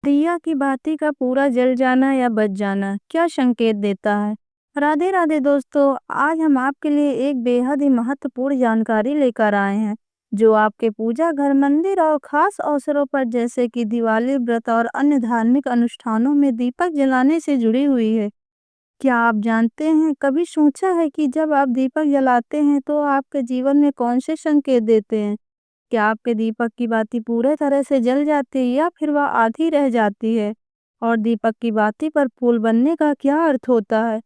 दिया की बाती का पूरा जल जाना या बच जाना क्या संकेत देता है? राधे राधे दोस्तों, आज हम आपके लिए एक बेहद ही महत्वपूर्ण जानकारी लेकर आए हैं, जो आपके पूजा घर, मंदिर और खास अवसरों पर जैसे कि दिवाली, व्रत और अन्य धार्मिक अनुष्ठानों में दीपक जलाने से जुड़ी हुई है। क्या आप जानते हैं, कभी सोचा है कि जब आप दीपक जलाते हैं तो आपके जीवन में कौन से संकेत देते हैं? क्या आपके दीपक की बाती पूरे तरह से जल जाती है या फिर वह आधी रह जाती है? और दीपक की बाती पर फूल बनने का क्या अर्थ होता है?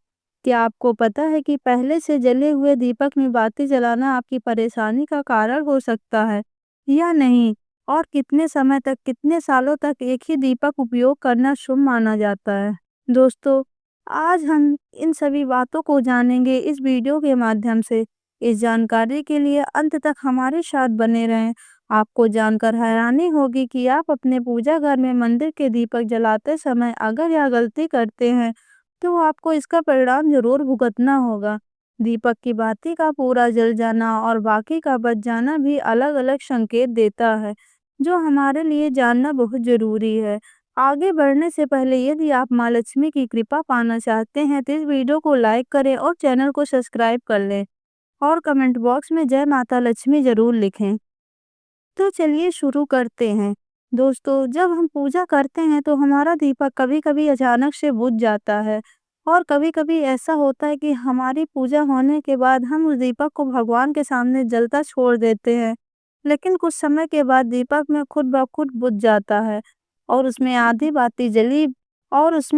क्या आपको पता है कि पहले से जले हुए दीपक में बाती जलाना आपकी परेशानी का कारण हो सकता है या नहीं? और कितने समय तक, कितने सालों तक एक ही दीपक उपयोग करना शुभ माना जाता है? दोस्तों, आज हम इन सभी बातों को जानेंगे इस वीडियो के माध्यम से। इस जानकारी के लिए अंत तक हमारे साथ बने रहें। आपको जानकर हैरानी होगी कि आप अपने पूजा घर में मंदिर के दीपक जलाते समय अगर यह गलती करते हैं, तो आपको इसका परिणाम ज़रूर भुगतना होगा। दीपक की बाती का पूरा जल जाना और बाकी का बच जाना भी अलग-अलग संकेत देता है, जो हमारे लिए जानना बहुत ज़रूरी है। आगे बढ़ने से पहले यदि आप माँ लक्ष्मी की कृपा पाना चाहते हैं, तो इस वीडियो को लाइक करें और चैनल को सब्सक्राइब कर लें। और कमेंट बॉक्स में जय माता लक्ष्मी ज़रूर लिखें। तो चलिए शुरू करते हैं। दोस्तों, जब हम पूजा करते हैं तो हमारा दीपक कभी-कभी अचानक से बुझ जाता है और कभी-कभी ऐसा होता है कि हमारी पूजा होने के बाद हम उस दीपक को भगवान के सामने जलता छोड़ देते हैं। लेकिन कुछ समय के बाद दीपक में खुद ब खुद बुझ जाता है और उसमें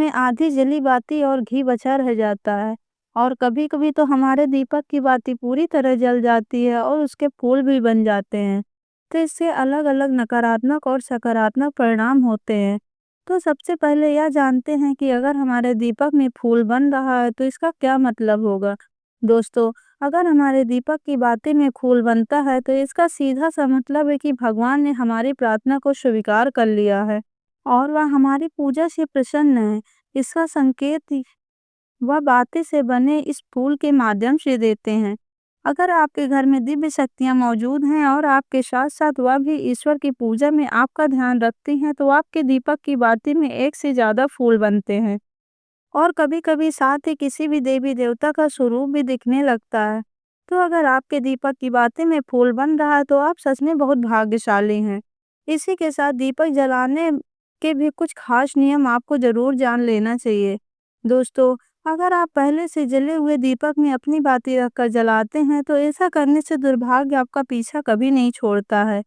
आधी जली बाती और घी बचा रह जाता है। और कभी-कभी तो हमारे दीपक की बाती पूरी तरह जल जाती है और उसके फूल भी बन जाते हैं। तो इससे अलग-अलग नकारात्मक और सकारात्मक परिणाम होते हैं। तो सबसे पहले यह जानते हैं कि अगर हमारे दीपक में फूल बन रहा है तो इसका क्या मतलब होगा? दोस्तों, अगर हमारे दीपक की बाती में फूल बनता है तो इसका सीधा-सा मतलब है कि भगवान ने हमारी प्रार्थना को स्वीकार कर लिया है और वह हमारी पूजा से प्रसन्न है। इसका संकेत वह बातें से बने इस फूल के माध्यम से देते हैं। अगर आपके घर में दिव्य शक्तियाँ मौजूद हैं और आपके साथ-साथ वह भी ईश्वर की पूजा में आपका ध्यान रखती हैं, तो आपके दीपक की बाती में एक से ज़्यादा फूल बनते हैं। और कभी-कभी साथ ही किसी भी देवी-देवता का स्वरूप भी दिखने लगता है। तो अगर आपके दीपक की बाती में फूल बन रहा है, तो आप सच में बहुत भाग्यशाली हैं। इसी के साथ दीपक जलाने के भी कुछ खास नियम आपको ज़रूर जान लेना चाहिए। दोस्तों, अगर आप पहले से जले हुए दीपक में अपनी बाती रखकर जलाते हैं, तो ऐसा करने से दुर्भाग्य आपका पीछा कभी नहीं छोड़ता है।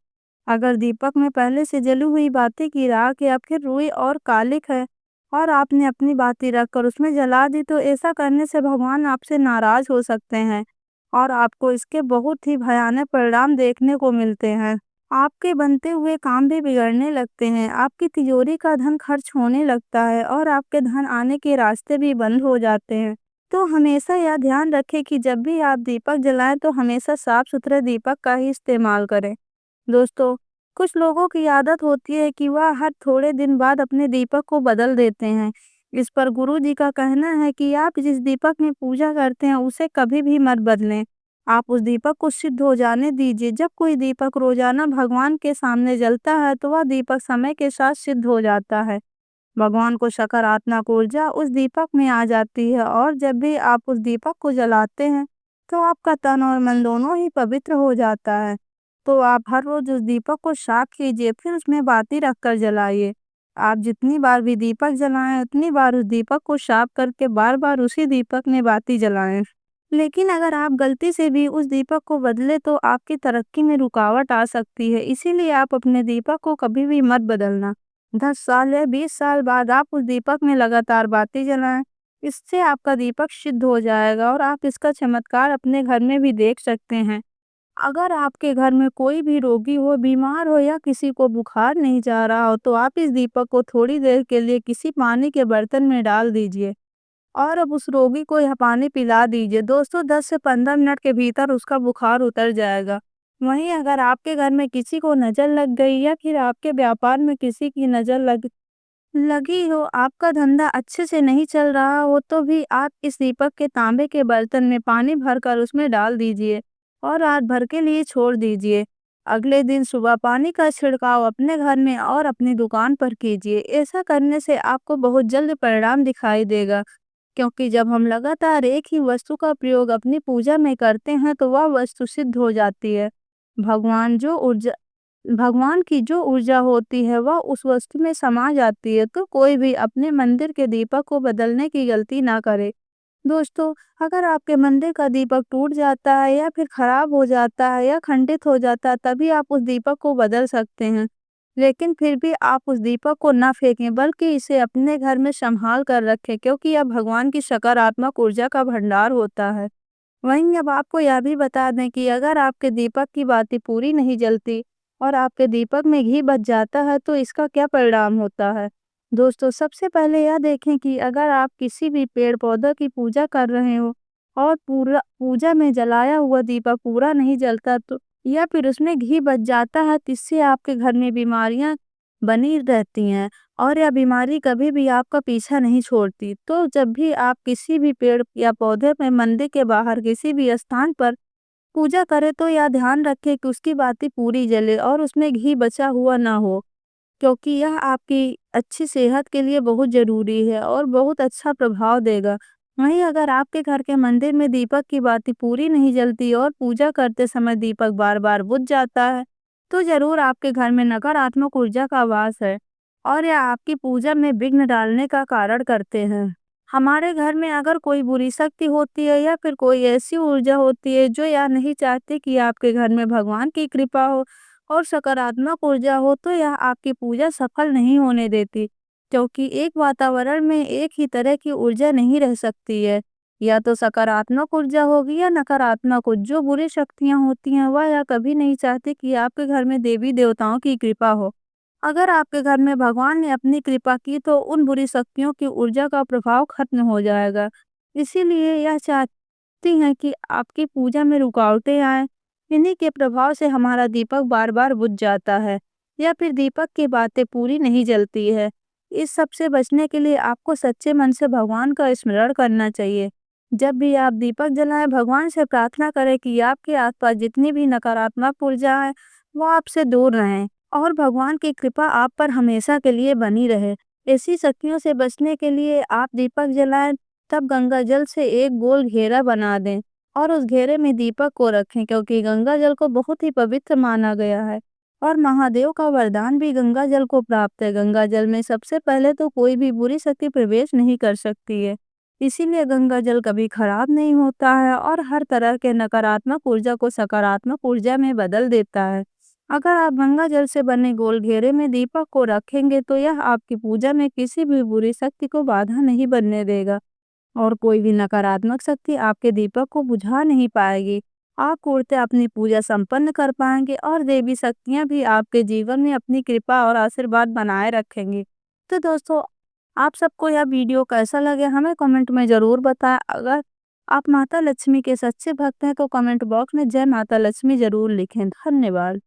अगर दीपक में पहले से जली हुई बाती की राख या फिर रुई और कालिक है और आपने अपनी बाती रखकर उसमें जला दी, तो ऐसा करने से भगवान आपसे नाराज हो सकते हैं और आपको इसके बहुत ही भयानक परिणाम देखने को मिलते हैं। आपके बनते हुए काम भी बिगड़ने लगते हैं, आपकी तिजोरी का धन खर्च होने लगता है और आपके धन आने के रास्ते भी बंद हो जाते हैं। तो हमेशा यह ध्यान रखें कि जब भी आप दीपक जलाएं तो हमेशा साफ-सुथरे दीपक का ही इस्तेमाल करें। दोस्तों, कुछ लोगों की आदत होती है कि वह हर थोड़े दिन बाद अपने दीपक को बदल देते हैं। इस पर गुरुजी का कहना है कि आप जिस दीपक में पूजा करते हैं उसे कभी भी मत बदलें। आप उस दीपक को सिद्ध हो जाने दीजिए। जब कोई दीपक रोजाना भगवान के सामने जलता है तो वह दीपक समय के साथ सिद्ध हो जाता है। भगवान को सकारात्मक ऊर्जा उस दीपक में आ जाती है और जब भी आप उस दीपक को जलाते हैं तो आपका तन और मन दोनों ही पवित्र हो जाता है। तो आप हर रोज उस दीपक को साफ कीजिए, फिर उसमें बाती रखकर जलाइए। आप जितनी बार भी दीपक जलाएं उतनी बार उस दीपक को साफ करके बार बार उसी दीपक में बाती जलाएं। लेकिन अगर आप गलती से भी उस दीपक को बदले तो आपकी तरक्की में रुकावट आ सकती है, इसीलिए आप अपने दीपक को कभी भी मत बदलना। 10 साल या 20 साल बाद आप उस दीपक में लगातार बाती जलाएं। इससे आपका दीपक सिद्ध हो जाएगा और आप इसका चमत्कार अपने घर में भी देख सकते हैं। अगर आपके घर में कोई भी रोगी हो, बीमार हो या किसी को बुखार नहीं जा रहा हो, तो आप इस दीपक को थोड़ी देर के लिए किसी पानी के बर्तन में डाल दीजिए और अब उस रोगी को यह पानी पिला दीजिए। दोस्तों, 10 से 15 मिनट के भीतर उसका बुखार उतर जाएगा। वहीं अगर आपके घर में किसी को नज़र लग गई या फिर आपके व्यापार में किसी की नज़र लगी हो, आपका धंधा अच्छे से नहीं चल रहा हो, तो भी आप इस दीपक के तांबे के बर्तन में पानी भरकर उसमें डाल दीजिए और रात भर के लिए छोड़ दीजिए। अगले दिन सुबह पानी का छिड़काव अपने घर में और अपनी दुकान पर कीजिए। ऐसा करने से आपको बहुत जल्द परिणाम दिखाई देगा, क्योंकि जब हम लगातार एक ही वस्तु का प्रयोग अपनी पूजा में करते हैं तो वह वस्तु सिद्ध हो जाती है। भगवान जो ऊर्जा भगवान की जो ऊर्जा होती है वह उस वस्तु में समा जाती है। तो कोई भी अपने मंदिर के दीपक को बदलने की गलती ना करे। दोस्तों, अगर आपके मंदिर का दीपक टूट जाता है या फिर खराब हो जाता है या खंडित हो जाता है, तभी आप उस दीपक को बदल सकते हैं। लेकिन फिर भी आप उस दीपक को ना फेंकें, बल्कि इसे अपने घर में संभाल कर रखें, क्योंकि यह भगवान की सकारात्मक ऊर्जा का भंडार होता है। वहीं अब आपको यह भी बता दें कि अगर आपके दीपक की बाती पूरी नहीं जलती और आपके दीपक में घी बच जाता है, तो इसका क्या परिणाम होता है। दोस्तों, सबसे पहले यह देखें कि अगर आप किसी भी पेड़ पौधों की पूजा कर रहे हो और पूरा पूजा में जलाया हुआ दीपक पूरा नहीं जलता, तो या फिर उसमें घी बच जाता है, तो इससे आपके घर में बीमारियां बनी रहती हैं और यह बीमारी कभी भी आपका पीछा नहीं छोड़ती। तो जब भी आप किसी भी पेड़ या पौधे में, मंदिर के बाहर किसी भी स्थान पर पूजा करें, तो यह ध्यान रखें कि उसकी बाती पूरी जले और उसमें घी बचा हुआ ना हो, क्योंकि यह आपकी अच्छी सेहत के लिए बहुत ज़रूरी है और बहुत अच्छा प्रभाव देगा। वहीं अगर आपके घर के मंदिर में दीपक की बाती पूरी नहीं जलती और पूजा करते समय दीपक बार-बार बुझ जाता है, तो ज़रूर आपके घर में नकारात्मक ऊर्जा का वास है और यह आपकी पूजा में विघ्न डालने का कारण करते हैं। हमारे घर में अगर कोई बुरी शक्ति होती है या फिर कोई ऐसी ऊर्जा होती है जो यह नहीं चाहती कि आपके घर में भगवान की कृपा हो और सकारात्मक ऊर्जा हो, तो यह आपकी पूजा सफल नहीं होने देती, क्योंकि एक वातावरण में एक ही तरह की ऊर्जा नहीं रह सकती है। या तो सकारात्मक ऊर्जा होगी या नकारात्मक जो बुरी शक्तियां होती हैं वह यह कभी नहीं चाहती कि आपके घर में देवी देवताओं की कृपा हो। अगर आपके घर में भगवान ने अपनी कृपा की, तो उन बुरी शक्तियों की ऊर्जा का प्रभाव खत्म हो जाएगा। इसीलिए यह चाहती हैं कि आपकी पूजा में रुकावटें आए। इन्हीं के प्रभाव से हमारा दीपक बार बार बुझ जाता है या फिर दीपक की बातें पूरी नहीं जलती है। इस सब से बचने के लिए आपको सच्चे मन से भगवान का स्मरण करना चाहिए। जब भी आप दीपक जलाएं, भगवान से प्रार्थना करें कि आपके आसपास जितनी भी नकारात्मक ऊर्जा है वो आपसे दूर रहें और भगवान की कृपा आप पर हमेशा के लिए बनी रहे। ऐसी शक्तियों से बचने के लिए आप दीपक जलाएं, तब गंगा जल से एक गोल घेरा बना दें और उस घेरे में दीपक को रखें, क्योंकि गंगा जल को बहुत ही पवित्र माना गया है और महादेव का वरदान भी गंगा जल को प्राप्त है। गंगा जल में सबसे पहले तो कोई भी बुरी शक्ति प्रवेश नहीं कर सकती है, इसीलिए गंगा जल कभी खराब नहीं होता है और हर तरह के नकारात्मक ऊर्जा को सकारात्मक ऊर्जा में बदल देता है। अगर आप गंगा जल से बने गोल घेरे में दीपक को रखेंगे, तो यह आपकी पूजा में किसी भी बुरी शक्ति को बाधा नहीं बनने देगा और कोई भी नकारात्मक शक्ति आपके दीपक को बुझा नहीं पाएगी। आप पूर्णतः अपनी पूजा संपन्न कर पाएंगे और देवी शक्तियां भी आपके जीवन में अपनी कृपा और आशीर्वाद बनाए रखेंगी। तो दोस्तों, आप सबको यह वीडियो कैसा लगे हमें कमेंट में ज़रूर बताएं। अगर आप माता लक्ष्मी के सच्चे भक्त हैं तो कमेंट बॉक्स में जय माता लक्ष्मी ज़रूर लिखें। धन्यवाद।